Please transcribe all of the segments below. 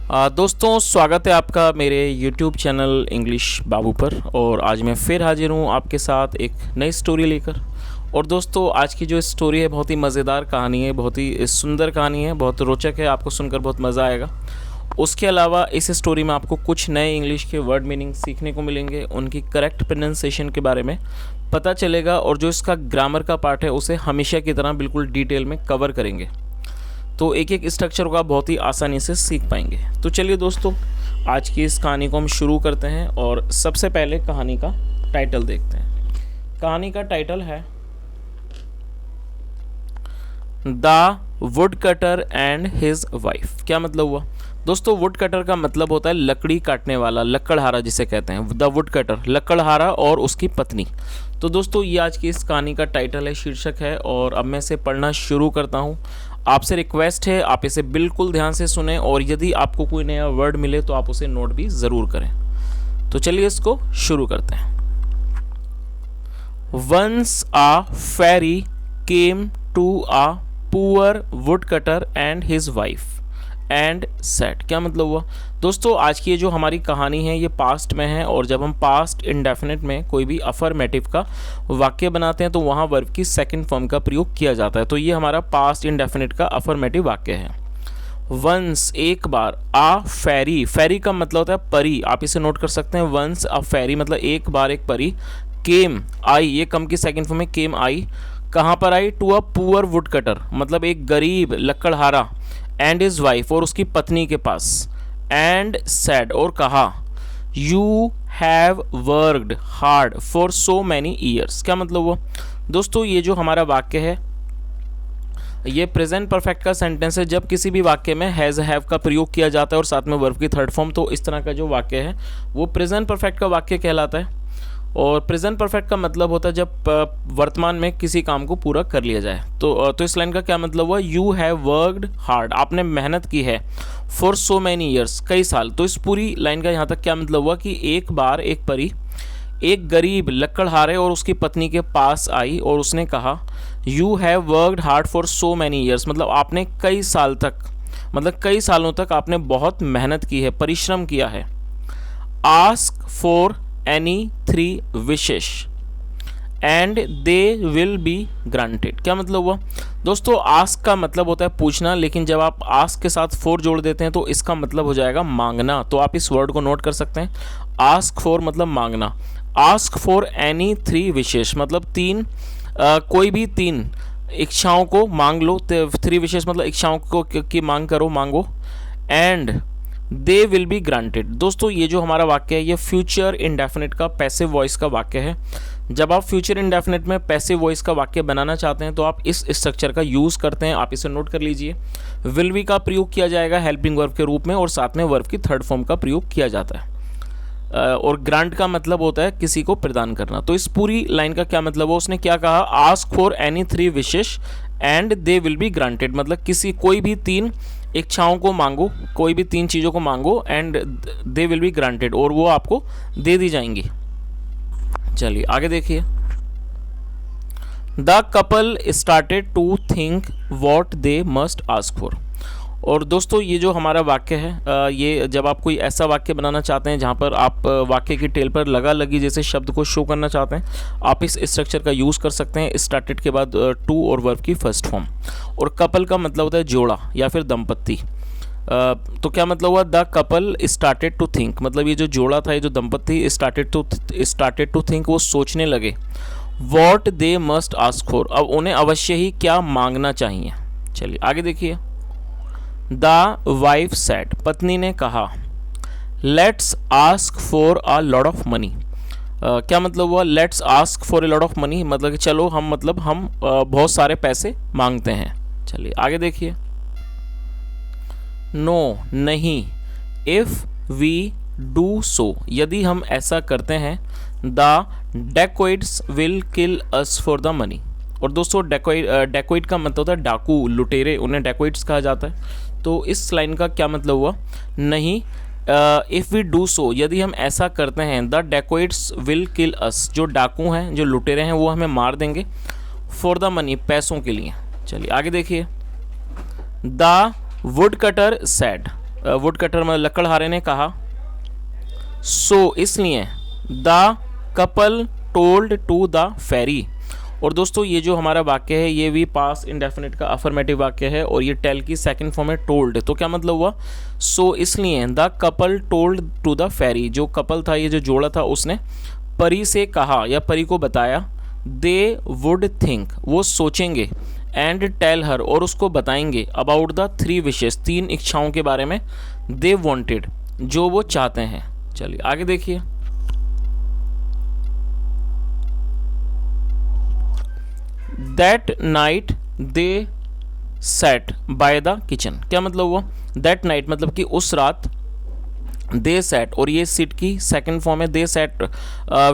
दोस्तों स्वागत है आपका मेरे YouTube चैनल इंग्लिश बाबू पर। और आज मैं फिर हाजिर हूँ आपके साथ एक नई स्टोरी लेकर। और दोस्तों आज की जो स्टोरी है बहुत ही मज़ेदार कहानी है, बहुत ही सुंदर कहानी है, बहुत रोचक है, आपको सुनकर बहुत मज़ा आएगा। उसके अलावा इस स्टोरी में आपको कुछ नए इंग्लिश के वर्ड मीनिंग सीखने को मिलेंगे, उनकी करेक्ट प्रोनाउंसिएशन के बारे में पता चलेगा और जो इसका ग्रामर का पार्ट है उसे हमेशा की तरह बिल्कुल डिटेल में कवर करेंगे, तो एक एक स्ट्रक्चर को आप बहुत ही आसानी से सीख पाएंगे। तो चलिए दोस्तों आज की इस कहानी को हम शुरू करते हैं और सबसे पहले कहानी का टाइटल देखते हैं। कहानी का टाइटल है the wood cutter and his wife. क्या मतलब हुआ दोस्तों? वुड कटर का मतलब होता है लकड़ी काटने वाला, लकड़हारा जिसे कहते हैं। द वुड कटर, लकड़हारा और उसकी पत्नी। तो दोस्तों ये आज की इस कहानी का टाइटल है, शीर्षक है। और अब मैं इसे पढ़ना शुरू करता हूँ। आपसे रिक्वेस्ट है आप इसे बिल्कुल ध्यान से सुने और यदि आपको कोई नया वर्ड मिले तो आप उसे नोट भी ज़रूर करें। तो चलिए इसको शुरू करते हैं। Once a fairy came to a poor wood cutter and his wife and said. क्या मतलब हुआ दोस्तों? आज की ये जो हमारी कहानी है ये पास्ट में है और जब हम पास्ट इंडेफिनिट में कोई भी अफर्मेटिव का वाक्य बनाते हैं तो वहाँ वर्ब की सेकंड फॉर्म का प्रयोग किया जाता है। तो ये हमारा पास्ट इंडेफिनिट का अफर्मेटिव वाक्य है। वंस एक बार, आ फेरी, फेरी का मतलब होता है परी, आप इसे नोट कर सकते हैं। वंस आ फेरी मतलब एक बार एक परी। केम आई, ये कम की सेकंड फॉर्म में केम आई। कहाँ पर आई? To a poor wood cutter मतलब एक गरीब लकड़हारा। एंड हिज वाइफ और उसकी पत्नी के पास। एंड सेड और कहा, you have worked hard for so many years. क्या मतलब हुआ दोस्तों? ये जो हमारा वाक्य है ये प्रेजेंट परफेक्ट का सेंटेंस है। जब किसी भी वाक्य में हैज़ हैव का प्रयोग किया जाता है और साथ में वर्ब की थर्ड फॉर्म, तो इस तरह का जो वाक्य है वो प्रेजेंट परफेक्ट का वाक्य कहलाता है। और प्रेजेंट परफेक्ट का मतलब होता है जब वर्तमान में किसी काम को पूरा कर लिया जाए। तो इस लाइन का क्या मतलब हुआ? यू हैव वर्कड हार्ड, आपने मेहनत की है। फॉर सो मैनी ईयर्स, कई साल। तो इस पूरी लाइन का यहाँ तक क्या मतलब हुआ कि एक बार एक परी एक गरीब लकड़हारे और उसकी पत्नी के पास आई और उसने कहा, you have worked hard for so many years मतलब आपने कई साल तक, मतलब कई सालों तक आपने बहुत मेहनत की है, परिश्रम किया है। Ask for any 3 wishes and they will be granted. क्या मतलब हुआ दोस्तों? आस्क का मतलब होता है पूछना, लेकिन जब आप आस्क के साथ फॉर जोड़ देते हैं तो इसका मतलब हो जाएगा मांगना। तो आप इस वर्ड को नोट कर सकते हैं। आस्क फॉर मतलब मांगना। आस्क फॉर एनी 3 विशेष मतलब तीन, कोई भी 3 इच्छाओं को मांग लो। 3 विशेष मतलब इच्छाओं को की मांग करो, मांगो। And they will be granted. दोस्तों ये जो हमारा वाक्य है ये फ्यूचर इंडेफिनिट का पैसिव वॉइस का वाक्य है। जब आप फ्यूचर इंडेफिनिट में पैसिव वॉइस का वाक्य बनाना चाहते हैं तो आप इस स्ट्रक्चर का यूज़ करते हैं। आप इसे नोट कर लीजिए। विल बी का प्रयोग किया जाएगा हेल्पिंग वर्ब के रूप में और साथ में वर्ब की थर्ड फॉर्म का प्रयोग किया जाता है। और ग्रांट का मतलब होता है किसी को प्रदान करना। तो इस पूरी लाइन का क्या मतलब है? उसने क्या कहा? Ask for any 3 wishes and they will be granted मतलब किसी कोई भी 3 इच्छाओं को मांगो, कोई भी 3 चीज़ों को मांगो and they will be granted और वो आपको दे दी जाएंगी। चलिए आगे देखिए। The couple started to think what they must ask for. और दोस्तों ये जो हमारा वाक्य है ये जब आप कोई ऐसा वाक्य बनाना चाहते हैं जहाँ पर आप वाक्य की टेल पर लगा लगी जैसे शब्द को शो करना चाहते हैं, आप इस स्ट्रक्चर का यूज़ कर सकते हैं। स्टार्टेड के बाद टू और वर्ब की फर्स्ट फॉर्म। और कपल का मतलब होता है जोड़ा या फिर दंपत्ति। तो क्या मतलब हुआ? The couple started to think मतलब ये जो जोड़ा था, ये जो दंपत्ति स्टार्टेड टू थिंक, वो सोचने लगे what they must ask for, अब उन्हें अवश्य ही क्या मांगना चाहिए। चलिए आगे देखिए। द वाइफ सेड, पत्नी ने कहा, let's ask for a lot of money. क्या मतलब हुआ? Let's ask for a lot of money मतलब कि चलो हम बहुत सारे पैसे मांगते हैं। चलिए आगे देखिए। नो नहीं, इफ़ वी डू सो यदि हम ऐसा करते हैं, the dacoits will kill us for the money. और दोस्तों डेकोइट का मतलब होता है डाकू, लुटेरे, उन्हें डेकोइट्स कहा जाता है। तो इस लाइन का क्या मतलब हुआ? नहीं, इफ़ वी डू सो यदि हम ऐसा करते हैं, द डेकोइट्स विल किल अस जो डाकू हैं, जो लुटेरे हैं, वो हमें मार देंगे। फॉर द मनी पैसों के लिए। चलिए आगे देखिए। The wood cutter said wood cutter में लकड़हारे ने कहा, सो इसलिए the couple told to the fairy. और दोस्तों ये जो हमारा वाक्य है ये भी पास्ट इंडेफिनिट का अफर्मेटिव वाक्य है और ये टेल की सेकंड फॉर्म है टोल्ड। तो क्या मतलब हुआ, सो इसलिए the couple told to the fairy, जो कपल था, ये जो जोड़ा था, उसने परी से कहा या परी को बताया, दे वुड थिंक, वो सोचेंगे, एंड टेल हर, और उसको बताएंगे, अबाउट द 3 विशेस, 3 इच्छाओं के बारे में, दे वॉन्टेड, जो वो चाहते हैं। चलिए आगे देखिए। That night they sat by the kitchen. क्या मतलब हुआ, दैट नाइट मतलब कि उस रात, दे सैट, और ये सिट की सेकंड फॉर्म है, दे सैट,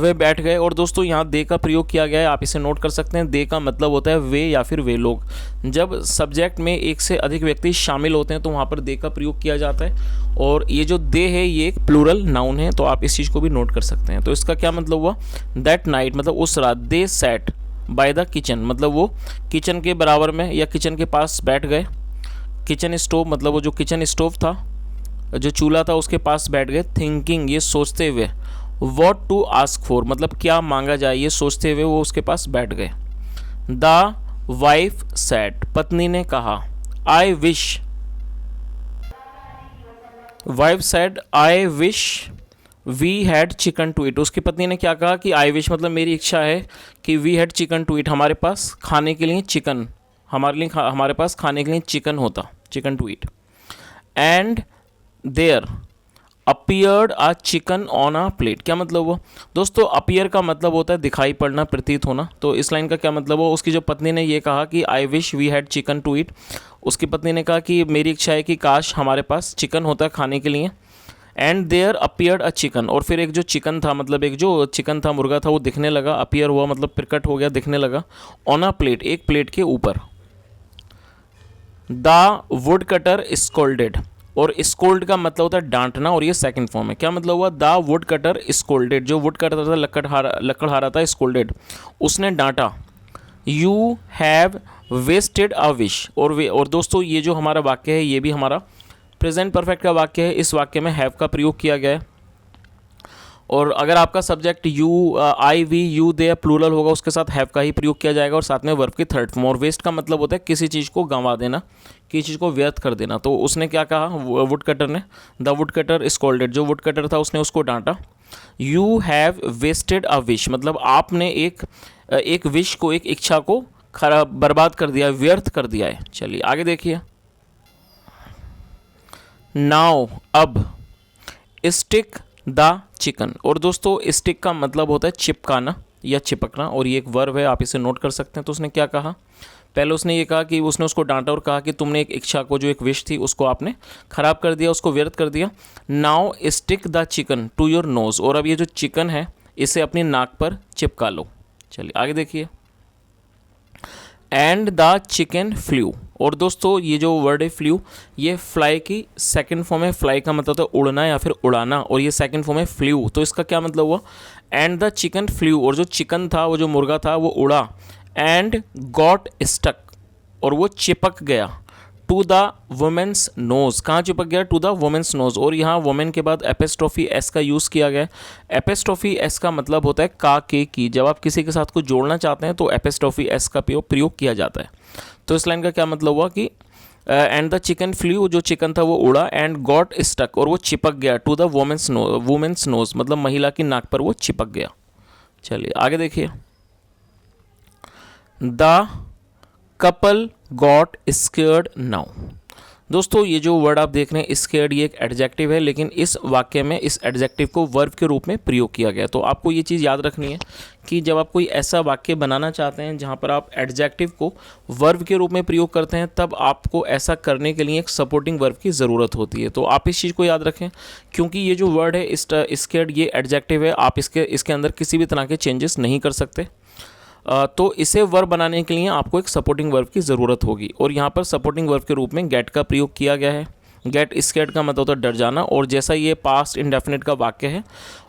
वे बैठ गए। और दोस्तों यहाँ दे का प्रयोग किया गया है, आप इसे नोट कर सकते हैं। दे का मतलब होता है वे या फिर वे लोग। जब सब्जेक्ट में एक से अधिक व्यक्ति शामिल होते हैं तो वहाँ पर दे का प्रयोग किया जाता है। और ये जो दे है ये एक प्लूरल नाउन है, तो आप इस चीज़ को भी नोट कर सकते हैं। तो इसका क्या मतलब हुआ, दैट नाइट मतलब उस रात, दे सैट बाय द किचन मतलब वो किचन के बराबर में या किचन के पास बैठ गए। किचन स्टोव मतलब वो जो किचन स्टोव था, जो चूल्हा था, उसके पास बैठ गए। थिंकिंग ये सोचते हुए, व्हाट टू आस्क फॉर मतलब क्या मांगा जाए, ये सोचते हुए वो उसके पास बैठ गए। द वाइफ सेड पत्नी ने कहा, I wish, wife said I wish we had chicken to eat. उसकी पत्नी ने क्या कहा कि आई विश मतलब मेरी इच्छा है कि we had chicken to eat, हमारे पास खाने के लिए चिकन, हमारे पास खाने के लिए चिकन होता, chicken to eat. And there appeared a chicken on a plate. क्या मतलब हुआ दोस्तों, अपीयर का मतलब होता है दिखाई पड़ना, प्रतीत होना। तो इस लाइन का क्या मतलब हुआ, उसकी जो पत्नी ने ये कहा कि I wish we had chicken to eat, उसकी पत्नी ने कहा कि मेरी इच्छा है कि काश हमारे पास चिकन होता है खाने के लिए। And there appeared a chicken, और फिर एक जो चिकन था मतलब एक जो चिकन था, मुर्गा था, वो दिखने लगा। अपीयर हुआ मतलब प्रकट हो गया, दिखने लगा। ऑन अ प्लेट एक प्लेट के ऊपर। द वुड कटर स्कोल्डेड, और स्कोल्ड का मतलब होता है डांटना, और ये सेकंड फॉर्म है। क्या मतलब हुआ, द वुड कटर स्कोल्डेड, जो वुड कटर था लकड़हारा था, स्कोल्डेड उसने डांटा। You have wasted a wish, और दोस्तों ये जो हमारा वाक्य है ये भी हमारा प्रेजेंट परफेक्ट का वाक्य है। इस वाक्य में हैव का प्रयोग किया गया है। और अगर आपका subject you, I, we, you, they plural होगा, उसके साथ हैव का ही प्रयोग किया जाएगा, और साथ में वर्ब की थर्ड फॉर्म। और वेस्ट का मतलब होता है किसी चीज़ को गंवा देना, किसी चीज़ को व्यर्थ कर देना। तो उसने क्या कहा वुड कटर ने, द वुड कटर स्कोल्डेड, जो वुड कटर था उसने उसको डांटा। You have wasted a wish मतलब आपने एक विश को, एक इच्छा को खराब, बर्बाद कर दिया, व्यर्थ कर दिया है। चलिए आगे देखिए। नाउ अब, स्टिक द चिकन, और दोस्तों स्टिक का मतलब होता है चिपकाना या चिपकना, और ये एक वर्ब है, आप इसे नोट कर सकते हैं। तो उसने क्या कहा, पहले उसने ये कहा कि उसने उसको डांटा और कहा कि तुमने एक इच्छा को, जो एक विश थी, उसको आपने खराब कर दिया, उसको व्यर्थ कर दिया। Now stick the chicken to your nose, और अब ये जो चिकन है इसे अपनी नाक पर चिपका लो। चलिए आगे देखिए। एंड द चिकन फ्लू, और दोस्तों ये जो वर्ड है फ्लू, ये फ्लाई की सेकंड फॉर्म है। फ्लाई का मतलब होता है उड़ना या फिर उड़ाना, और ये सेकंड फॉर्म है फ्लू। तो इसका क्या मतलब हुआ, एंड द चिकन फ्लू, और जो चिकन था, वो जो मुर्गा था, वो उड़ा। एंड गॉट स्टक, और वो चिपक गया। टू द वुमेन्स नोज, कहाँ चिपक गया, टू द वुमेन्स नोज, और यहाँ वुमेन के बाद एपिस्ट्रोफी एस का यूज़ किया गया है। एपिस्ट्रोफी एस का मतलब होता है का, के, की। जब आप किसी के साथ कुछ जोड़ना चाहते हैं तो एपिस्ट्रोफी एस का प्रयोग किया जाता है। तो इस लाइन का क्या मतलब हुआ कि एंड द चिकन फ्लू, जो चिकन था वो उड़ा। एंड गॉट स्टक, और वो चिपक गया। टू द वुमेन्स नोज मतलब महिला की नाक पर वो चिपक गया। चलिए आगे देखिए। The couple got scared now, दोस्तों ये जो वर्ड आप देख रहे हैं स्केयर्ड, ये एक एडजेक्टिव है, लेकिन इस वाक्य में इस एडजेक्टिव को वर्ब के रूप में प्रयोग किया गया। तो आपको ये चीज़ याद रखनी है कि जब आप कोई ऐसा वाक्य बनाना चाहते हैं जहाँ पर आप एडजेक्टिव को वर्ब के रूप में प्रयोग करते हैं, तब आपको ऐसा करने के लिए एक सपोर्टिंग वर्ब की ज़रूरत होती है। तो आप इस चीज़ को याद रखें, क्योंकि ये जो वर्ड है स्केयर्ड, ये एडजेक्टिव है, आप इसके अंदर किसी भी तरह के चेंजेस नहीं कर सकते। तो इसे वर्ब बनाने के लिए आपको एक सपोर्टिंग वर्ब की ज़रूरत होगी, और यहाँ पर सपोर्टिंग वर्ब के रूप में गेट का प्रयोग किया गया है। गेट स्केर्ड का मतलब होता है डर जाना। और जैसा ये पास्ट इंडेफिनिट का वाक्य है,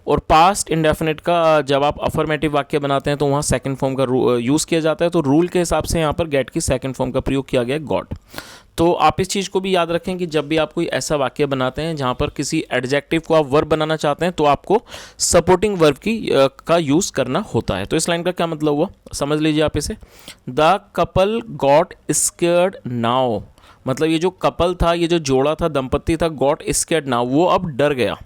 और पास्ट इंडेफिनिट का जब आप अफर्मेटिव वाक्य बनाते हैं तो वहाँ सेकंड फॉर्म का यूज़ किया जाता है। तो रूल के हिसाब से यहाँ पर गेट की सेकंड फॉर्म का प्रयोग किया गया है गॉट। तो आप इस चीज़ को भी याद रखें कि जब भी आप कोई ऐसा वाक्य बनाते हैं जहाँ पर किसी एडजेक्टिव को आप वर्ब बनाना चाहते हैं तो आपको सपोर्टिंग वर्ब का यूज़ करना होता है। तो इस लाइन का क्या मतलब हुआ, समझ लीजिए आप इसे। The couple got scared now, मतलब ये जो कपल था, ये जो जोड़ा था, दंपत्ति था, गॉट स्केर्ड नाउ, वो अब डर गया।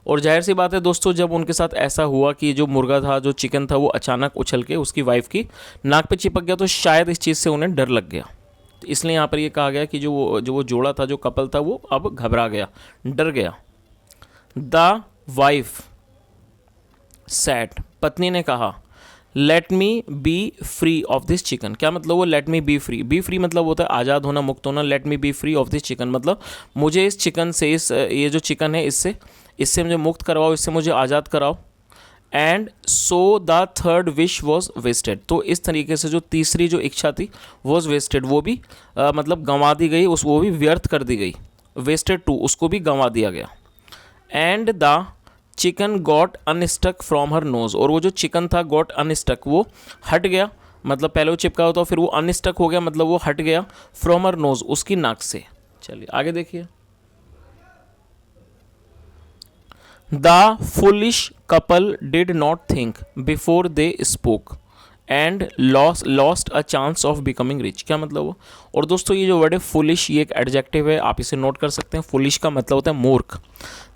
और जाहिर सी बात है दोस्तों, जब उनके साथ ऐसा हुआ कि जो मुर्गा था, जो चिकन था, वो अचानक उछल के उसकी वाइफ की नाक पे चिपक गया, तो शायद इस चीज़ से उन्हें डर लग गया। तो इसलिए यहाँ पर ये कहा गया कि जो वो जोड़ा था, जो कपल था, वो अब घबरा गया, डर गया। द वाइफ सैड, पत्नी ने कहा, let me B free of this chicken. क्या मतलब वो let me B free, B free मतलब होता है आज़ाद होना, मुक्त होना। Let me B free of this chicken मतलब मुझे इस चिकन से, ये जो चिकन है इससे मुझे मुक्त करवाओ, इससे मुझे आज़ाद कराओ। And so the third wish was wasted, तो इस तरीके से जो तीसरी जो इच्छा थी वॉज वेस्टेड, वो भी मतलब गंवा दी गई, वो भी व्यर्थ कर दी गई। वेस्टेड टू, उसको भी गंवा दिया गया। And the chicken got unstuck from her nose, और वो जो चिकन था गॉट अनस्टक, वो हट गया, मतलब पहले वो चिपका होता फिर वो अनस्टक हो गया, मतलब वो हट गया फ्रॉम हर नोज़, उसकी नाक से। चलिए आगे देखिए। The foolish couple did not think before they spoke and lost a chance of becoming rich. क्या मतलब वो, और दोस्तों ये जो वर्ड है फुलिश, ये एक एडजेक्टिव है, आप इसे नोट कर सकते हैं। फुलिश का मतलब होता है मूर्ख।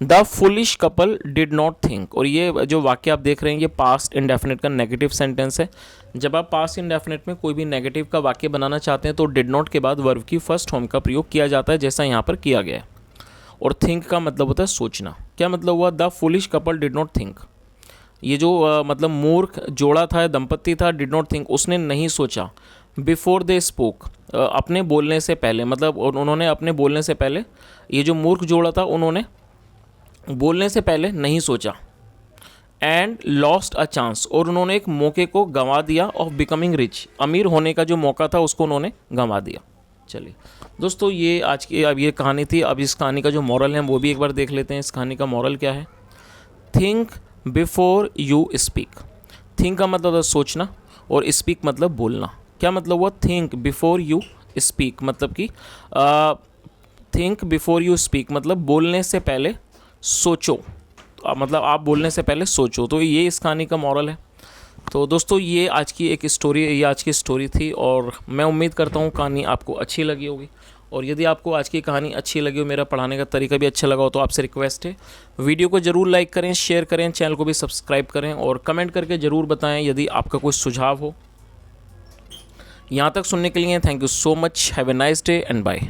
The foolish couple did not think, और ये जो वाक्य आप देख रहे हैं ये पास्ट इंडेफिनिट का नेगेटिव सेंटेंस है। जब आप पास्ट इंडेफिनिट में कोई भी नेगेटिव का वाक्य बनाना चाहते हैं तो डिड नॉट के बाद वर्ब की फर्स्ट फॉर्म का प्रयोग किया जाता है, जैसा यहाँ पर किया गया है। और थिंक का मतलब होता है सोचना। क्या मतलब हुआ, the foolish couple did not think, ये जो मतलब मूर्ख जोड़ा था, दंपत्ति था, डिड नॉट थिंक, उसने नहीं सोचा। बिफोर दे स्पोक, अपने बोलने से पहले, मतलब उन्होंने अपने बोलने से पहले, ये जो मूर्ख जोड़ा था उन्होंने बोलने से पहले नहीं सोचा। एंड लॉस्ट अ चांस, और उन्होंने एक मौके को गंवा दिया, ऑफ बिकमिंग रिच, अमीर होने का जो मौका था उसको उन्होंने गंवा दिया। चलिए दोस्तों, ये आज की अब ये कहानी थी। अब इस कहानी का जो मॉरल है वो भी एक बार देख लेते हैं। इस कहानी का मॉरल क्या है। Think before you speak, think का मतलब है सोचना, और स्पीक मतलब बोलना। क्या मतलब हुआ, थिंक बिफोर यू स्पीक, मतलब कि थिंक बिफोर यू स्पीक मतलब बोलने से पहले सोचो, मतलब आप बोलने से पहले सोचो। तो ये इस कहानी का मॉरल है। तो दोस्तों ये आज की स्टोरी थी, और मैं उम्मीद करता हूँ कहानी आपको अच्छी लगी होगी। और यदि आपको आज की कहानी अच्छी लगी हो, मेरा पढ़ाने का तरीका भी अच्छा लगा हो, तो आपसे रिक्वेस्ट है वीडियो को ज़रूर लाइक करें, शेयर करें, चैनल को भी सब्सक्राइब करें, और कमेंट करके ज़रूर बताएं यदि आपका कोई सुझाव हो। यहाँ तक सुनने के लिए thank you so much. Have a nice day and bye.